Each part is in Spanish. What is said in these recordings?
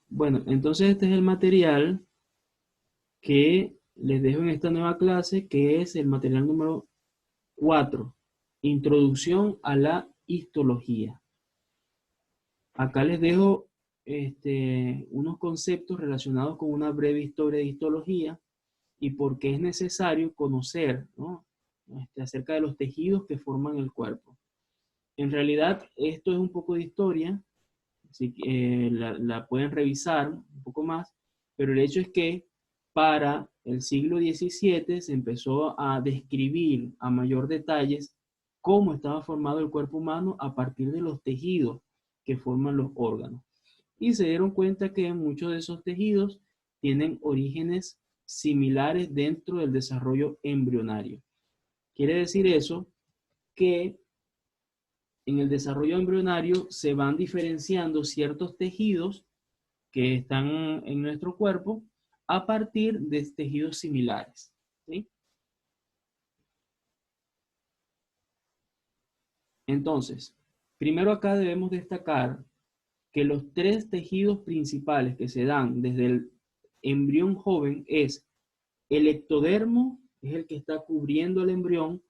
Bueno, entonces este es el material que les dejo en esta nueva clase, que es el material número 4, Introducción a la Histología. Acá les dejo unos conceptos relacionados con una breve historia de histología y por qué es necesario conocer, ¿no? Acerca de los tejidos que forman el cuerpo. En realidad, esto es un poco de historia, así que la pueden revisar un poco más, pero el hecho es que para el siglo XVII se empezó a describir a mayor detalles cómo estaba formado el cuerpo humano a partir de los tejidos que forman los órganos. Y se dieron cuenta que muchos de esos tejidos tienen orígenes similares dentro del desarrollo embrionario. Quiere decir eso que en el desarrollo embrionario se van diferenciando ciertos tejidos que están en nuestro cuerpo a partir de tejidos similares, ¿sí? Entonces, primero acá debemos destacar que los tres tejidos principales que se dan desde el embrión joven es el ectodermo, es el que está cubriendo el embrión,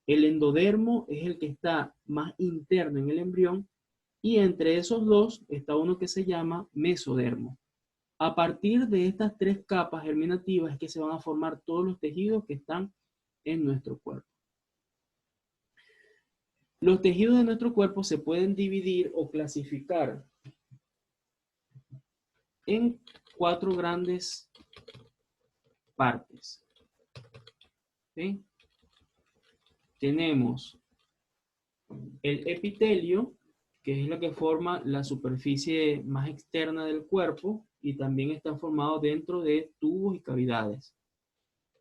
el endodermo es el que está más interno en el embrión, y entre esos dos está uno que se llama mesodermo. A partir de estas tres capas germinativas es que se van a formar todos los tejidos que están en nuestro cuerpo. Los tejidos de nuestro cuerpo se pueden dividir o clasificar en cuatro grandes partes, ¿sí? Tenemos el epitelio, que es lo que forma la superficie más externa del cuerpo y también está formado dentro de tubos y cavidades.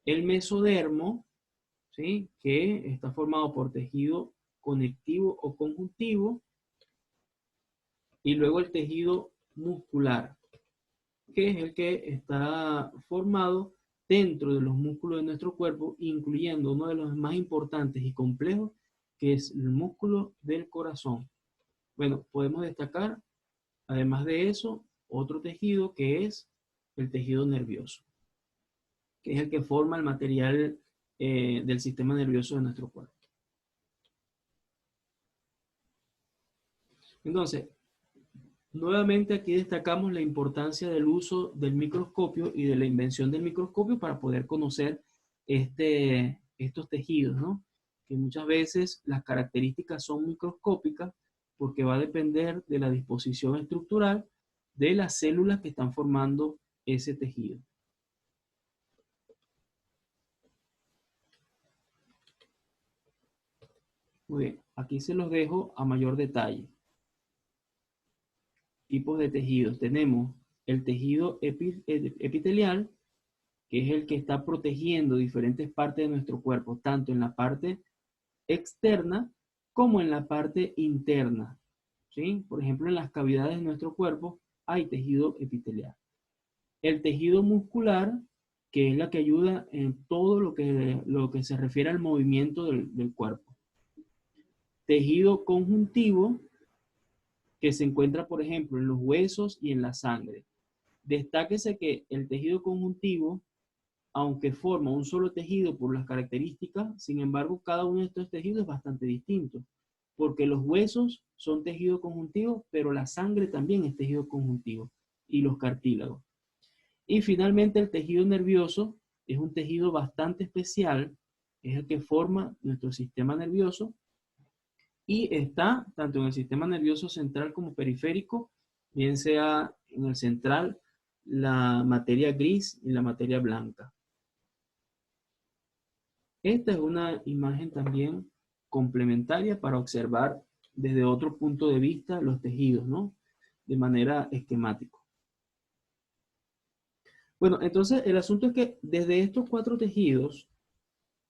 El mesodermo, ¿sí? Que está formado por tejido conectivo o conjuntivo, y luego el tejido muscular, que es el que está formado dentro de los músculos de nuestro cuerpo, incluyendo uno de los más importantes y complejos, que es el músculo del corazón. Bueno, podemos destacar, además de eso, otro tejido que es el tejido nervioso, que es el que forma el material del sistema nervioso de nuestro cuerpo. Entonces, nuevamente aquí destacamos la importancia del uso del microscopio y de la invención del microscopio para poder conocer estos tejidos, ¿no? Que muchas veces las características son microscópicas porque va a depender de la disposición estructural de las células que están formando ese tejido. Muy bien, aquí se los dejo a mayor detalle. Tipos de tejidos. Tenemos el tejido epitelial, que es el que está protegiendo diferentes partes de nuestro cuerpo, tanto en la parte externa como en la parte interna, ¿sí? Por ejemplo, en las cavidades de nuestro cuerpo hay tejido epitelial. El tejido muscular, que es la que ayuda en todo lo que se refiere al movimiento del cuerpo. Tejido conjuntivo, que se encuentra, por ejemplo, en los huesos y en la sangre. Destáquese que el tejido conjuntivo, aunque forma un solo tejido por las características, sin embargo, cada uno de estos tejidos es bastante distinto, porque los huesos son tejido conjuntivo, pero la sangre también es tejido conjuntivo, y los cartílagos. Y finalmente el tejido nervioso es un tejido bastante especial, es el que forma nuestro sistema nervioso, y está tanto en el sistema nervioso central como periférico, bien sea en el central la materia gris y la materia blanca. Esta es una imagen también complementaria para observar desde otro punto de vista los tejidos, ¿no? De manera esquemática. Bueno, entonces el asunto es que desde estos cuatro tejidos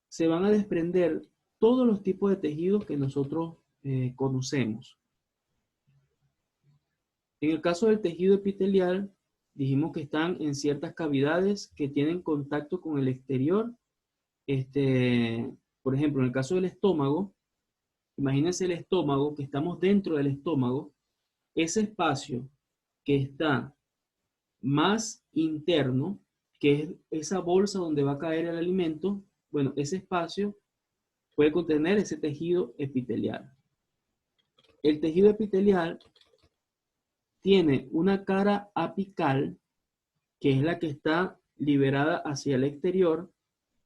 se van a desprender todos los tipos de tejidos que nosotros conocemos. En el caso del tejido epitelial, dijimos que están en ciertas cavidades que tienen contacto con el exterior. Por ejemplo, en el caso del estómago, imagínense el estómago, que estamos dentro del estómago, ese espacio que está más interno, que es esa bolsa donde va a caer el alimento, bueno, ese espacio puede contener ese tejido epitelial. El tejido epitelial tiene una cara apical, que es la que está liberada hacia el exterior,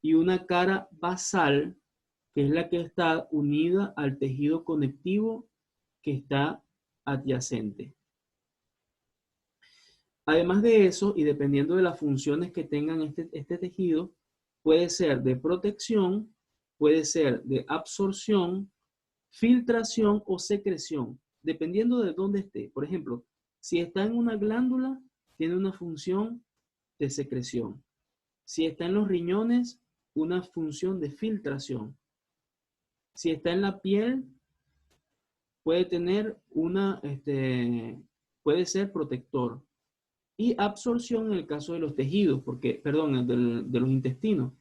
y una cara basal, que es la que está unida al tejido conectivo que está adyacente. Además de eso, y dependiendo de las funciones que tengan este tejido, puede ser de protección, puede ser de absorción, filtración o secreción, dependiendo de dónde esté. Por ejemplo, si está en una glándula, tiene una función de secreción. Si está en los riñones, una función de filtración. Si está en la piel, puede tener puede ser protector. Y absorción en el caso de los tejidos, perdón, de los intestinos.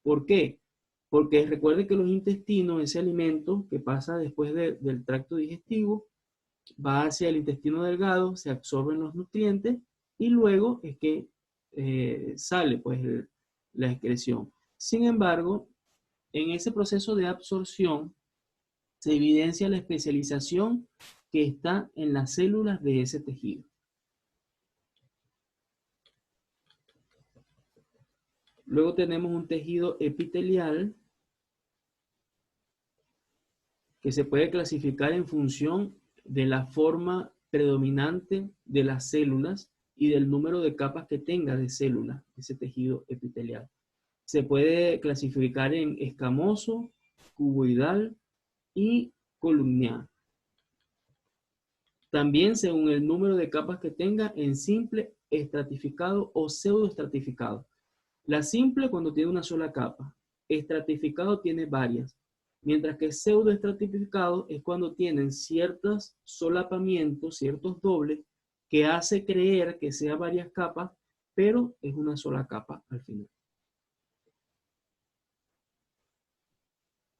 ¿Por qué? Porque recuerde que los intestinos, ese alimento que pasa después del tracto digestivo, va hacia el intestino delgado, se absorben los nutrientes y luego es que sale pues la excreción. Sin embargo, en ese proceso de absorción se evidencia la especialización que está en las células de ese tejido. Luego tenemos un tejido epitelial que se puede clasificar en función de la forma predominante de las células y del número de capas que tenga de células ese tejido epitelial. Se puede clasificar en escamoso, cuboidal y columnar. También según el número de capas que tenga en simple, estratificado o pseudoestratificado. La simple cuando tiene una sola capa. Estratificado tiene varias. Mientras que pseudoestratificado es cuando tienen ciertos solapamientos, ciertos dobles, que hace creer que sea varias capas, pero es una sola capa al final.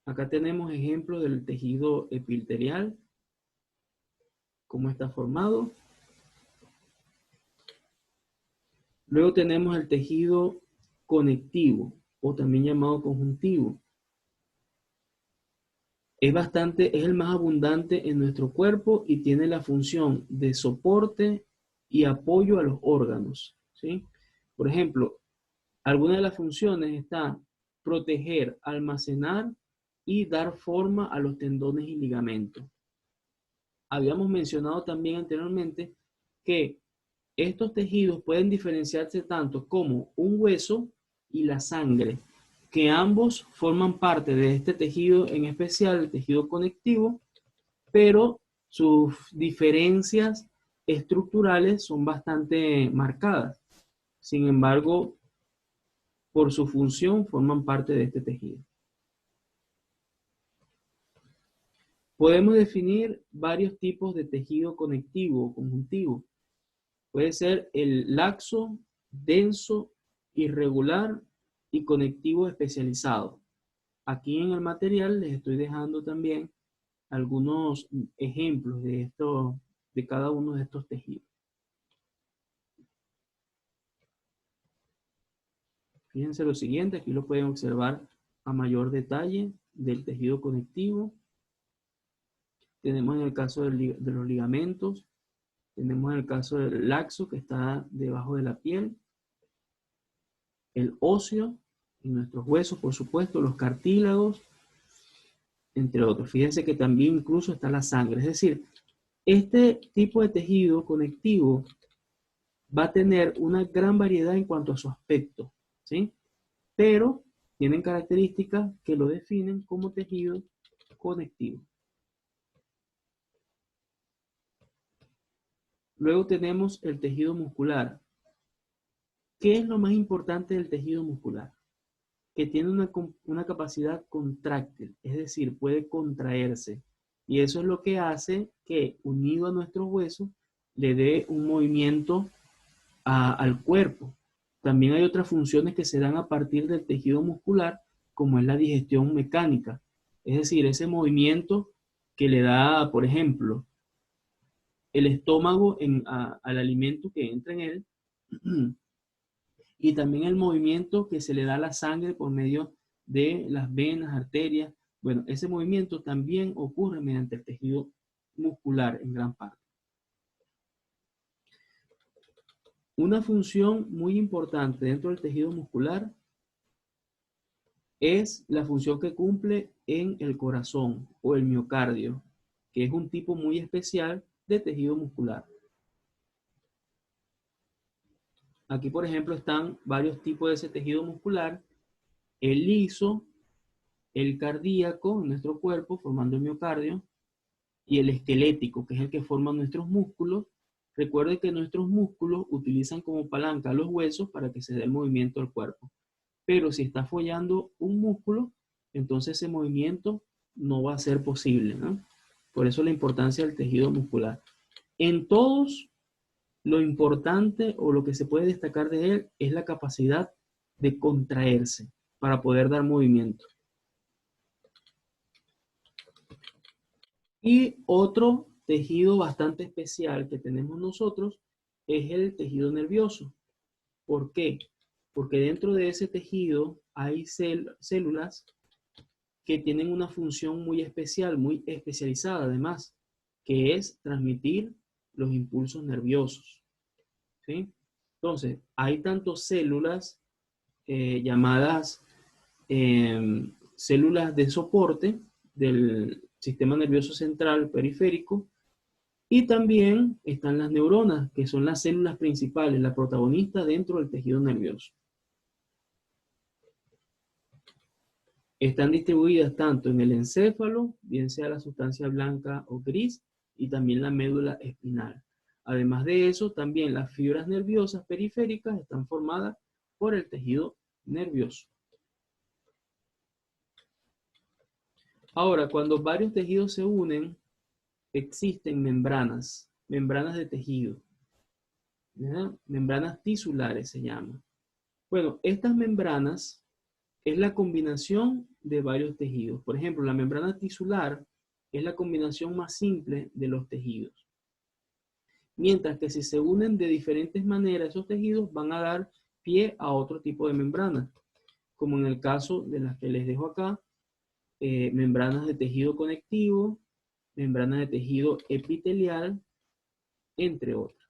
Acá tenemos ejemplos del tejido epitelial, cómo está formado. Luego tenemos el tejido conectivo, o también llamado conjuntivo. Es el más abundante en nuestro cuerpo y tiene la función de soporte y apoyo a los órganos, ¿sí? Por ejemplo, algunas de las funciones están proteger, almacenar y dar forma a los tendones y ligamentos. Habíamos mencionado también anteriormente que estos tejidos pueden diferenciarse tanto como un hueso y la sangre, que ambos forman parte de este tejido en especial, el tejido conectivo, pero sus diferencias estructurales son bastante marcadas. Sin embargo, por su función forman parte de este tejido. Podemos definir varios tipos de tejido conectivo o conjuntivo. Puede ser el laxo, denso, irregular y conectivo especializado. Aquí en el material les estoy dejando también algunos ejemplos de cada uno de estos tejidos. Fíjense lo siguiente, aquí lo pueden observar a mayor detalle del tejido conectivo. Tenemos en el caso de los ligamentos, tenemos en el caso del laxo que está debajo de la piel, el óseo, en nuestros huesos, por supuesto, los cartílagos, entre otros. Fíjense que también incluso está la sangre. Es decir, este tipo de tejido conectivo va a tener una gran variedad en cuanto a su aspecto, ¿sí? Pero tienen características que lo definen como tejido conectivo. Luego tenemos el tejido muscular. ¿Qué es lo más importante del tejido muscular? Que tiene una capacidad contráctil, es decir, puede contraerse. Y eso es lo que hace que, unido a nuestros huesos, le dé un movimiento al cuerpo. También hay otras funciones que se dan a partir del tejido muscular, como es la digestión mecánica. Es decir, ese movimiento que le da, por ejemplo, el estómago al alimento que entra en él, Y también el movimiento que se le da a la sangre por medio de las venas, arterias. Bueno, ese movimiento también ocurre mediante el tejido muscular en gran parte. Una función muy importante dentro del tejido muscular es la función que cumple en el corazón o el miocardio, que es un tipo muy especial de tejido muscular. Aquí, por ejemplo, están varios tipos de ese tejido muscular: el liso, el cardíaco en nuestro cuerpo, formando el miocardio, y el esquelético, que es el que forma nuestros músculos. Recuerde que nuestros músculos utilizan como palanca los huesos para que se dé el movimiento del cuerpo. Pero si está fallando un músculo, entonces ese movimiento no va a ser posible, ¿no? Por eso la importancia del tejido muscular. En todos, lo importante o lo que se puede destacar de él es la capacidad de contraerse para poder dar movimiento. Y otro tejido bastante especial que tenemos nosotros es el tejido nervioso. ¿Por qué? Porque dentro de ese tejido hay células que tienen una función muy especial, muy especializada además, que es transmitir los impulsos nerviosos, ¿sí? Entonces, hay tanto células llamadas células de soporte del sistema nervioso central periférico, y también están las neuronas, que son las células principales, la protagonista dentro del tejido nervioso. Están distribuidas tanto en el encéfalo, bien sea la sustancia blanca o gris, y también la médula espinal. Además de eso, también las fibras nerviosas periféricas están formadas por el tejido nervioso. Ahora, cuando varios tejidos se unen, existen membranas de tejido, ¿verdad? Membranas tisulares se llaman. Bueno, estas membranas es la combinación de varios tejidos. Por ejemplo, la membrana tisular es la combinación más simple de los tejidos. Mientras que si se unen de diferentes maneras, esos tejidos van a dar pie a otro tipo de membranas, como en el caso de las que les dejo acá, membranas de tejido conectivo, membranas de tejido epitelial, entre otras.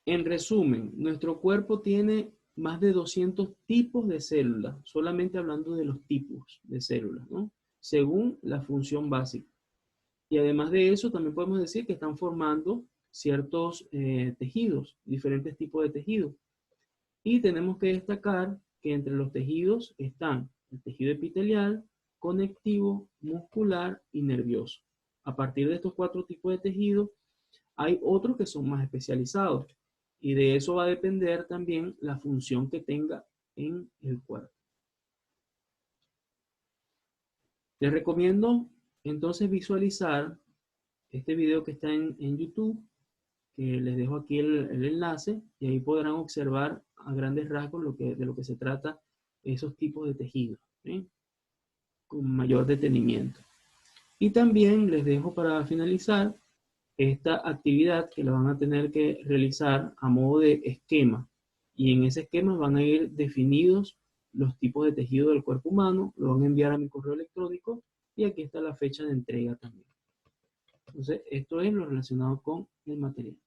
En resumen, nuestro cuerpo tiene más de 200 tipos de células, solamente hablando de los tipos de células, ¿no? Según la función básica. Y además de eso, también podemos decir que están formando ciertos tejidos, diferentes tipos de tejidos. Y tenemos que destacar que entre los tejidos están el tejido epitelial, conectivo, muscular y nervioso. A partir de estos 4 tipos de tejidos, hay otros que son más especializados. Y de eso va a depender también la función que tenga en el cuerpo. Les recomiendo entonces visualizar este video que está en YouTube, que les dejo aquí el enlace, y ahí podrán observar a grandes rasgos de lo que se trata esos tipos de tejidos, ¿sí? Con mayor detenimiento. Y también les dejo para finalizar esta actividad que la van a tener que realizar a modo de esquema. Y en ese esquema van a ir definidos los tipos de tejido del cuerpo humano, lo van a enviar a mi correo electrónico y aquí está la fecha de entrega también. Entonces, esto es lo relacionado con el material.